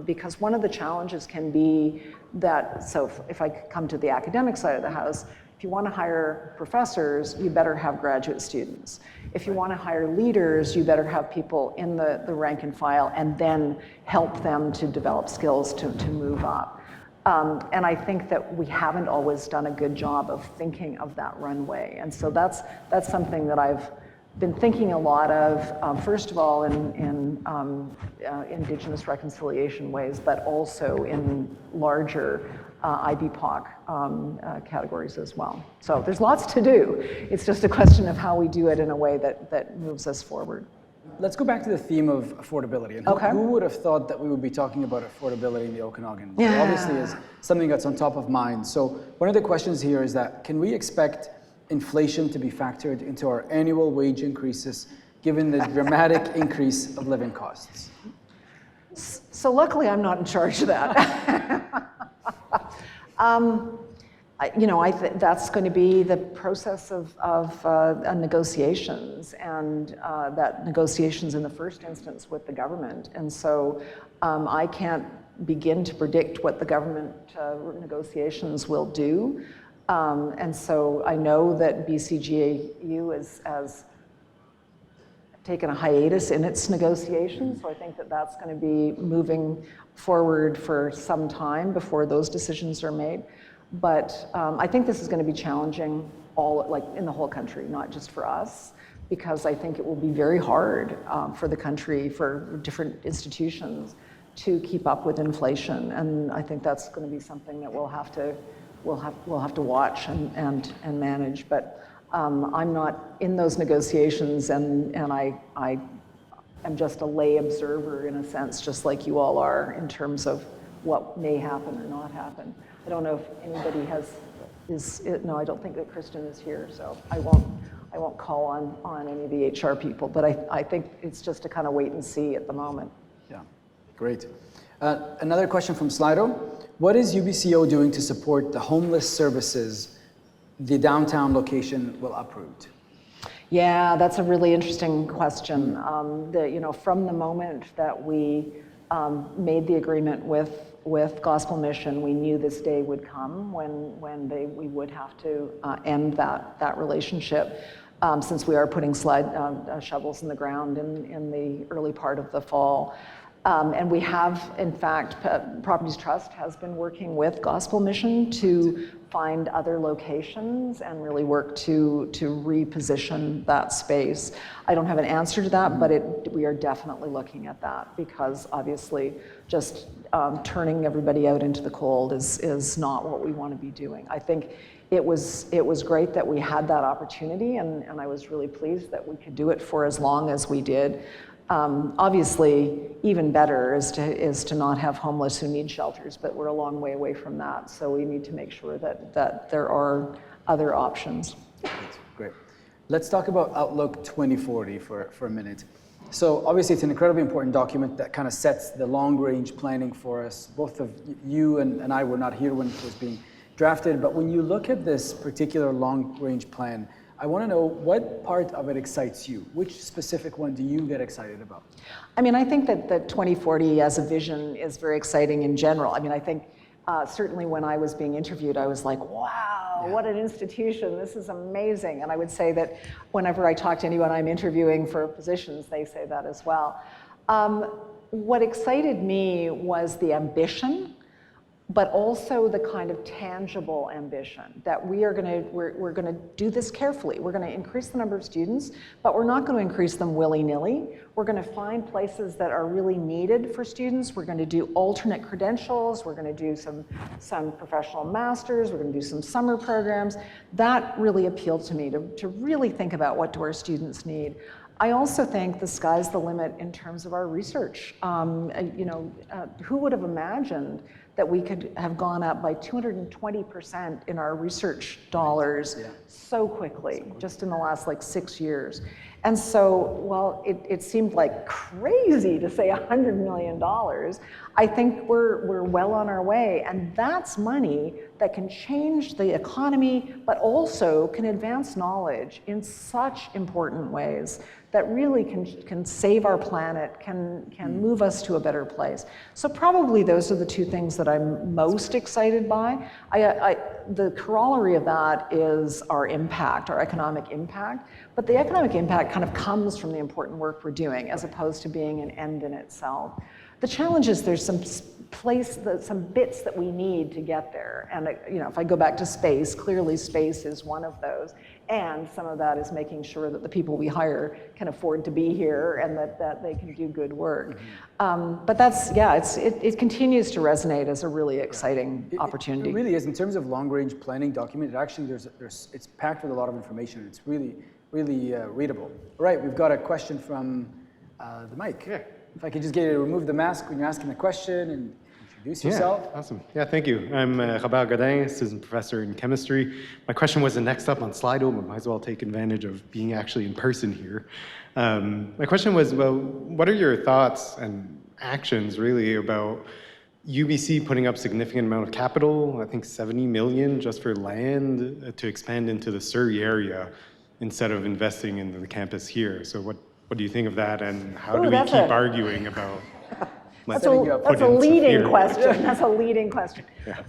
because one of the challenges can be that, so if I come to the academic side of the house, if you want to hire professors, you better have graduate students. If you want to hire leaders, you better have people in the rank and file, and then help them to develop skills to move up. And I think that we haven't always done a good job of thinking of that runway. And so that's something that I've been thinking a lot of, first of all in Indigenous reconciliation ways, but also in larger IBPOC categories as well. So there's lots to do. It's just a question of how we do it in a way that moves us forward. Let's go back to the theme of affordability. And who would have thought that we would be talking about affordability in the Okanagan? Yeah. It obviously is something that's on top of mind. So one of the questions here is that, can we expect inflation to be factored into our annual wage increases, given the dramatic increase of living costs? So luckily, I'm not in charge of that. That's going to be the process of negotiations, and that negotiations in the first instance with the government. And so I can't begin to predict what the government negotiations will do. And so I know that BCGAU has taken a hiatus in its negotiations, so I think that that's going to be moving forward for some time before those decisions are made. But I think this is going to be challenging in the whole country, not just for us, because I think it will be very hard for the country, for different institutions, to keep up with inflation. And I think that's going to be something that we'll have to watch and manage. But I'm not in those negotiations, and I am just a lay observer in a sense, just like you all are, in terms of what may happen or not happen. I don't know if anybody no, I don't think that Kristen is here, so I won't call on any of the HR people, but I think it's just to kind of wait and see at the moment. Yeah, great. Another question from Slido. What is UBCO doing to support the homeless services the downtown location will uproot? Yeah, that's a really interesting question. From the moment that we made the agreement with Gospel Mission, we knew this day would come when we would have to end that relationship, since we are putting shovels in the ground in the early part of the fall. And we have, in fact, Properties Trust has been working with Gospel Mission to find other locations and really work to reposition that space. I don't have an answer to that, but we are definitely looking at that, because obviously just turning everybody out into the cold is not what we want to be doing. I think it was great that we had that opportunity, and I was really pleased that we could do it for as long as we did. Obviously, even better is to not have homeless who need shelters, but we're a long way away from that. So we need to make sure that there are other options. That's great. Let's talk about Outlook 2040 for a minute. So obviously, it's an incredibly important document that kind of sets the long-range planning for us. Both of you and I were not here when it was being drafted, but when you look at this particular long-range plan, I want to know, what part of it excites you? Which specific one do you get excited about? I mean, I think that 2040 as a vision is very exciting in general. I mean, I think Certainly when I was being interviewed, I was like, wow, what an institution, this is amazing. And I would say that whenever I talk to anyone I'm interviewing for positions, they say that as well. What excited me was the ambition, but also the kind of tangible ambition that we're gonna do this carefully. We're gonna increase the number of students, but we're not gonna increase them willy-nilly. We're gonna find places that are really needed for students. We're gonna do alternate credentials. We're gonna do some professional masters. We're gonna do some summer programs. That really appealed to me, to really think about what do our students need. I also think the sky's the limit in terms of our research. Who would have imagined that we could have gone up by 220% in our research dollars so quickly, just in the last like 6 years. And so, while it seemed like crazy to say $100 million, I think we're well on our way, and that's money that can change the economy, but also can advance knowledge in such important ways that really can save our planet, can move us to a better place. So probably those are the two things that I'm most excited by. The corollary of that is our impact, our economic impact. But the economic impact kind of comes from the important work we're doing as opposed to being an end in itself. The challenge is there's some bits that we need to get there. And if I go back to space, clearly space is one of those. And some of that is making sure that the people we hire can afford to be here and that they can do good work. But it continues to resonate as a really exciting opportunity. It really is. In terms of long-range planning document, it actually it's packed with a lot of information. It's really readable. All right, we've got a question from the mic. Yeah. If I could just get you to remove the mask when you're asking the question and introduce yourself. Awesome. Yeah, thank you. I'm Robert Godin, assistant professor in chemistry. My question was the next up on Slido, but might as well take advantage of being actually in person here. My question was, well, what are your thoughts and actions really about UBC putting up significant amount of capital, I think 70 million just for land to expand into the Surrey area instead of investing in the campus here. So what do you think of that, and how do we keep arguing about That's a leading question. That's a leading question. Yeah.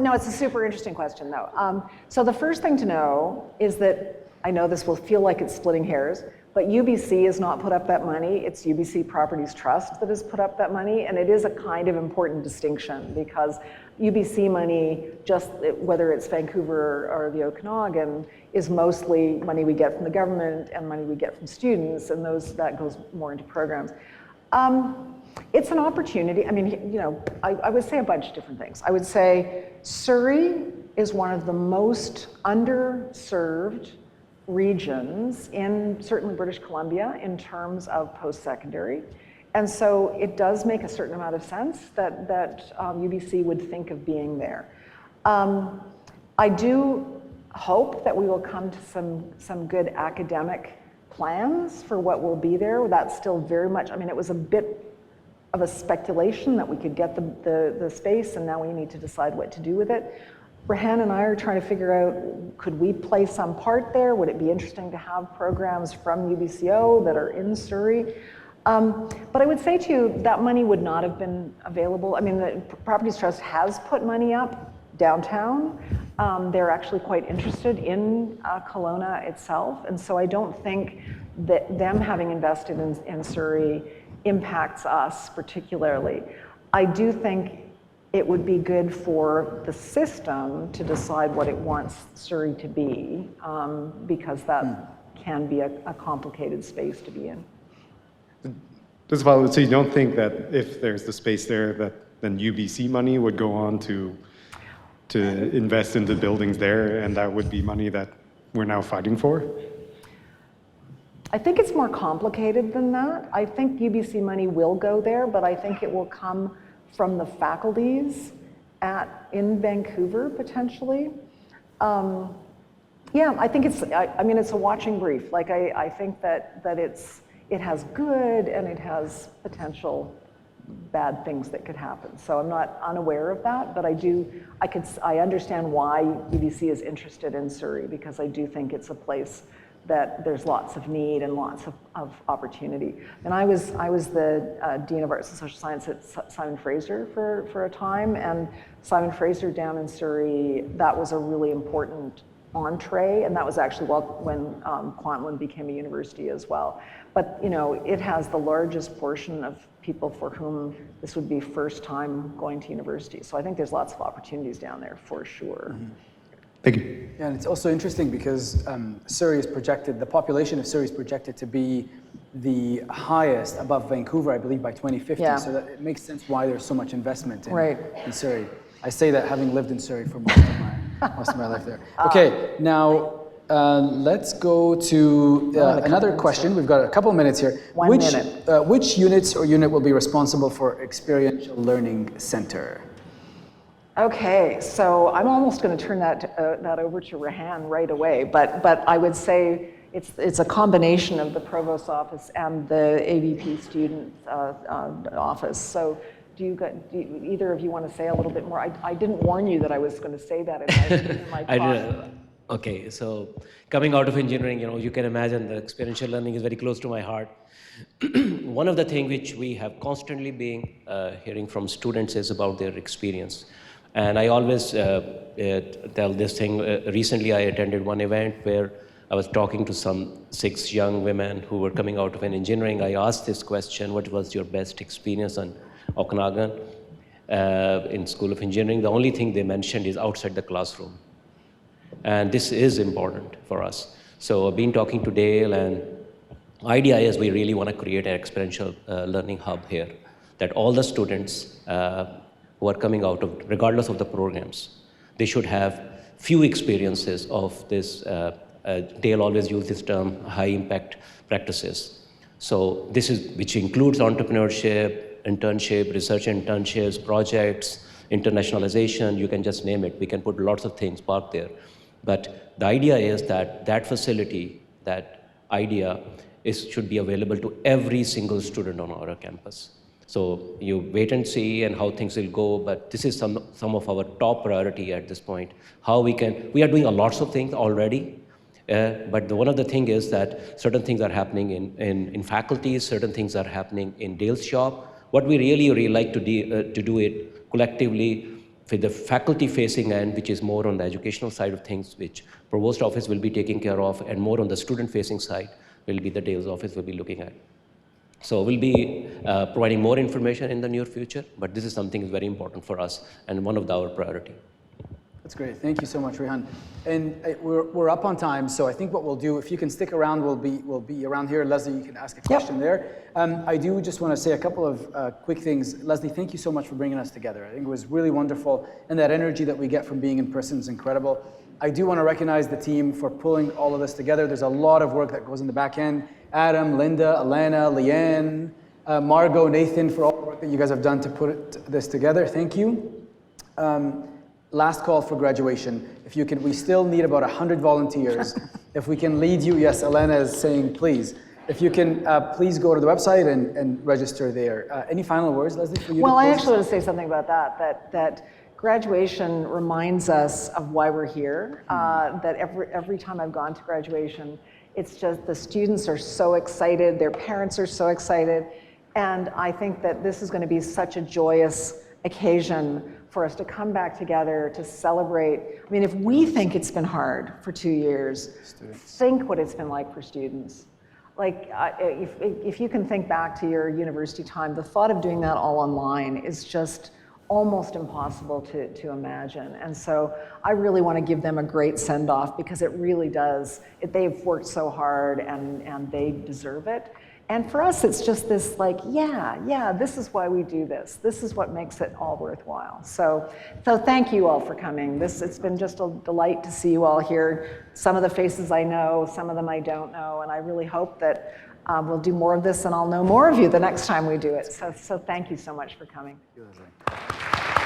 No, it's a super interesting question, though. So the first thing to know is that, I know this will feel like it's splitting hairs, but UBC has not put up that money. It's UBC Properties Trust that has put up that money, and it is a kind of important distinction because UBC money, just whether it's Vancouver or the Okanagan, is mostly money we get from the government and money we get from students, and that goes more into programs. It's an opportunity. I mean, I would say a bunch of different things. I would say Surrey is one of the most underserved regions in certainly British Columbia in terms of post-secondary. And so it does make a certain amount of sense that UBC would think of being there. I do hope that we will come to some good academic plans for what will be there. That's still very much, I mean, it was a bit of a speculation that we could get the space, and now we need to decide what to do with it. Rehan and I are trying to figure out, could we play some part there? Would it be interesting to have programs from UBCO that are in Surrey? But I would say to you, that money would not have been available. I mean, the Properties Trust has put money up downtown. They're actually quite interested in Kelowna itself. And so I don't think that them having invested in Surrey impacts us particularly. I do think it would be good for the system to decide what it wants Surrey to be, because that can be a complicated space to be in. Just follow, so you don't think that if there's the space there, that then UBC money would go on to invest into buildings there, and that would be money that we're now fighting for? I think it's more complicated than that. I think UBC money will go there, but I think it will come from the faculties in Vancouver, potentially. Yeah, I think it's a watching brief. Like, I think that it has good and it has potential bad things that could happen. So I'm not unaware of that, but I understand why UBC is interested in Surrey, because I do think it's a place that there's lots of need and lots of opportunity. And I was the Dean of Arts and Social Science at Simon Fraser for a time, and Simon Fraser down in Surrey, that was a really important entree, and that was actually when Kwantlen became a university as well. But it has the largest portion of people for whom this would be first time going to university. So I think there's lots of opportunities down there for sure. Mm-hmm. Thank you. Yeah, and it's also interesting because Surrey is projected, the population of Surrey is projected to be the highest above Vancouver, I believe, by 2050. Yeah. So that it makes sense why there's so much investment in Surrey. I say that having lived in Surrey for most of my life there. Okay, now let's go to another question. We've got a couple of minutes here. Which units or unit will be responsible for Experiential Learning Center? Okay, so I'm almost going to turn that over to Rehan right away, but I would say it's a combination of the Provost's office and the AVP student office. So do either of you want to say a little bit more? I didn't warn you that I was going to say that in my talk. Okay, so coming out of engineering, you can imagine the experiential learning is very close to my heart. One of the things which we have constantly been hearing from students is about their experience. And I always tell this thing. Recently, I attended one event where I was talking to some 6 young women who were coming out of an engineering. I asked this question: what was your best experience on Okanagan in School of Engineering? The only thing they mentioned is outside the classroom. And this is important for us. So I've been talking to Dale, and idea is we really want to create an experiential learning hub here, that all the students who are coming out of, regardless of the programs, they should have few experiences of this. Dale always use this term, high impact practices. So this is, which includes entrepreneurship, internship, research internships, projects, internationalization, you can just name it. We can put lots of things parked there. But the idea is that that facility, that idea should be available to every single student on our campus. So you wait and see and how things will go, but this is some of our top priority at this point. How we are doing lots of things already, but one of the things is that certain things are happening in faculties, certain things are happening in Dale's shop. What we really like to do it collectively with the faculty-facing end, which is more on the educational side of things, which Provost Office will be taking care of, and more on the student-facing side will be the Dale's Office will be looking at. So we'll be providing more information in the near future, but this is something that's very important for us and one of our priority. That's great. Thank you so much, Rehan. And we're up on time, so I think what we'll do, if you can stick around, we'll be around here. Lesley, you can ask a question there. I do just want to say a couple of quick things. Lesley, thank you so much for bringing us together. I think it was really wonderful, and that energy that we get from being in person is incredible. I do want to recognize the team for pulling all of this together. There's a lot of work that goes in the back end. Adam, Linda, Alana, Leanne, Margot, Nathan, for all the work that you guys have done to put this together. Thank you. Last call for graduation. If you can, we still need about 100 volunteers. If we can lead you, yes, Alana is saying please. If you can, please go to the website and register there. Any final words, Lesley, for you? Well, I actually want to say something about that graduation reminds us of why we're here. That every time I've gone to graduation, it's just the students are so excited, their parents are so excited, and I think that this is going to be such a joyous occasion for us to come back together to celebrate. I mean, if we think it's been hard for 2 years, think what it's been like for students. Like, if you can think back to your university time, the thought of doing that all online is just almost impossible to imagine. And so I really want to give them a great send-off because it really does. They've worked so hard and they deserve it. And for us, it's just this like, yeah, this is why we do this. This is what makes it all worthwhile. So thank you all for coming. It's been just a delight to see you all here. Some of the faces I know, some of them I don't know, and I really hope that we'll do more of this and I'll know more of you the next time we do it. So thank you so much for coming. Thank you, Lesley.